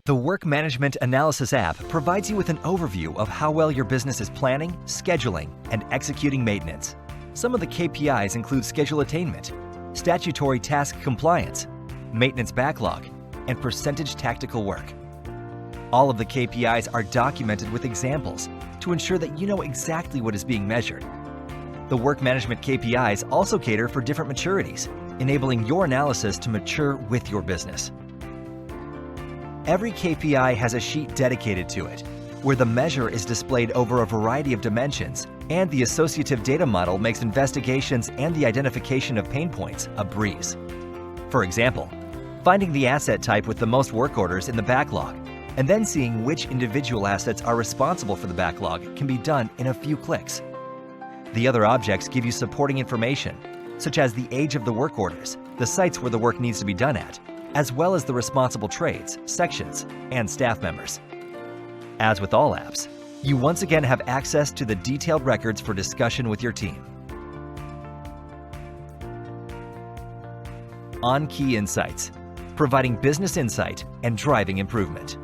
The Work Management Analysis app provides you with an overview of how well your business is planning, scheduling, and executing maintenance. Some of the KPIs include schedule attainment, statutory task compliance, maintenance backlog, and percentage tactical work. All of the KPIs are documented with examples to ensure that you know exactly what is being measured. The work management KPIs also cater for different maturities, enabling your analysis to mature with your business. Every KPI has a sheet dedicated to it, where the measure is displayed over a variety of dimensions, and the associative data model makes investigations and the identification of pain points a breeze. For example, finding the asset type with the most work orders in the backlog, and then seeing which individual assets are responsible for the backlog can be done in a few clicks. The other objects give you supporting information, such as the age of the work orders, the sites where the work needs to be done at, as well as the responsible trades, sections, and staff members. As with all apps, you once again have access to the detailed records for discussion with your team. On Key Insights, providing business insight and driving improvement.